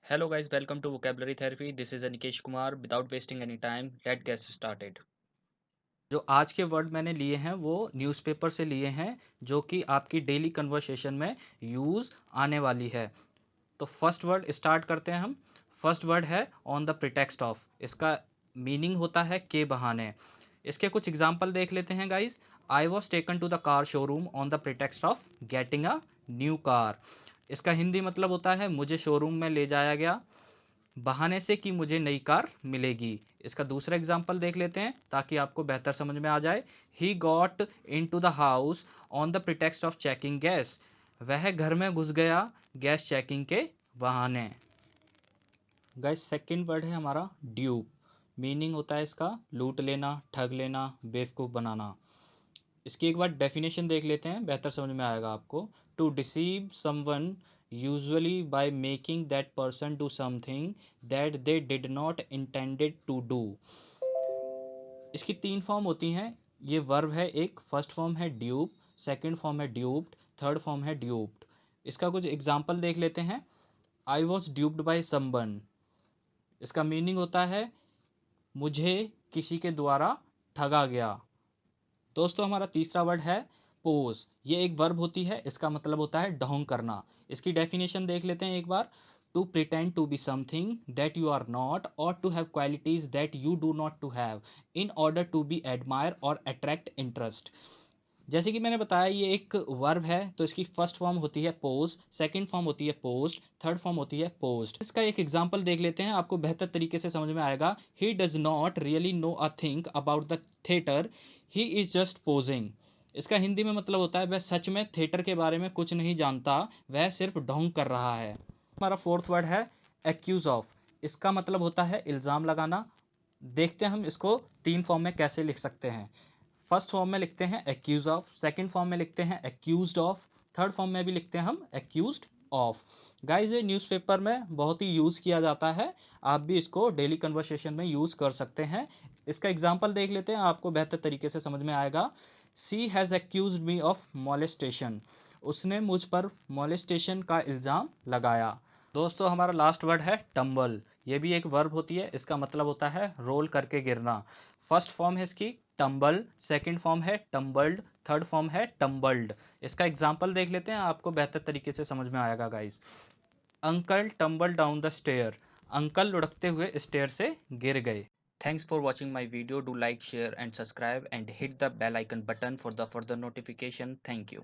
Hello guys, welcome to Vocabulary Therapy. This is Anikesh Kumar. Without wasting any time, let's get started. जो आज के word मैंने लिए हैं वो न्यूज़पेपर से लिए हैं, जो कि आपकी डेली कन्वर्सेशन में यूज़ आने वाली है। तो फर्स्ट वर्ड स्टार्ट करते हैं हम। फर्स्ट वर्ड है ऑन द प्रिटेक्स्ट ऑफ। इसका मीनिंग होता है के बहाने। इसके कुछ एग्जाम्पल देख लेते हैं guys. I was taken to the car showroom on the pretext of getting a new car. इसका हिंदी मतलब होता है मुझे शोरूम में ले जाया गया बहाने से कि मुझे नई कार मिलेगी। इसका दूसरा एग्जाम्पल देख लेते हैं ताकि आपको बेहतर समझ में आ जाए। He got into the house on the pretext of checking gas. वह घर में घुस गया गैस चेकिंग के बहाने। गाइस सेकंड वर्ड है हमारा ड्यूप। मीनिंग होता है इसका लूट लेना, ठग लेना, बेवकूफ़ बनाना। इसकी एक बार डेफिनेशन देख लेते हैं, बेहतर समझ में आएगा आपको। To deceive someone usually by making that person do something that they did not intended to do. इसकी तीन फॉर्म होती हैं। ये वर्ब है एक, फर्स्ट फॉर्म है ड्यूप, सेकंड फॉर्म है ड्यूप्ड, थर्ड फॉर्म है ड्यूप्ड। इसका कुछ एग्जांपल देख लेते हैं। I was ड्यूप्ड by someone. इसका मीनिंग होता है मुझे किसी के द्वारा ठगा गया। दोस्तों हमारा तीसरा वर्ड है पोज। ये एक वर्ब होती है, इसका मतलब होता है ढोंग करना। इसकी डेफिनेशन देख लेते हैं एक बार। To pretend to be something that you are not और to have qualities that you do not to have in order to be admire और अट्रैक्ट इंटरेस्ट। जैसे कि मैंने बताया ये एक वर्ब है, तो इसकी फर्स्ट फॉर्म होती है पोज, सेकंड फॉर्म होती है पोस्ट, थर्ड फॉर्म होती है पोस्ट। इसका एक एग्जांपल देख लेते हैं, आपको बेहतर तरीके से समझ में आएगा। He does not really know a thing about the theatre, he is just posing. इसका हिंदी में मतलब होता है वह सच में थिएटर के बारे में कुछ नहीं जानता, वह सिर्फ ढोंग कर रहा है। हमारा फोर्थ वर्ड है एक्यूज ऑफ। इसका मतलब होता है इल्ज़ाम लगाना। देखते हैं हम इसको तीन फॉर्म में कैसे लिख सकते हैं। फर्स्ट फॉर्म में लिखते हैं एक्यूज ऑफ, सेकंड फॉर्म में लिखते हैं एक्यूज्ड ऑफ, थर्ड फॉर्म में भी लिखते हैं हम एक्यूज्ड ऑफ। गाइज ये न्यूज़पेपर में बहुत ही यूज़ किया जाता है, आप भी इसको डेली कन्वर्सेशन में यूज़ कर सकते हैं। इसका एग्जांपल देख लेते हैं, आपको बेहतर तरीके से समझ में आएगा। She has accused me of molestation. उसने मुझ पर मॉलेस्टेशन का इल्ज़ाम लगाया। दोस्तों हमारा लास्ट वर्ड है टम्बल। ये भी एक वर्ब होती है, इसका मतलब होता है रोल करके गिरना। फर्स्ट फॉर्म है इसकी टम्बल, सेकंड फॉर्म है टम्बल्ड, थर्ड फॉर्म है टम्बल्ड। इसका एग्जांपल देख लेते हैं, आपको बेहतर तरीके से समझ में आएगा guys. Uncle tumble down the stair. Uncle लुढ़कते हुए स्टेयर से गिर गए। Thanks for watching my video. Do like, share and subscribe and hit the bell icon button for the further notification. Thank you.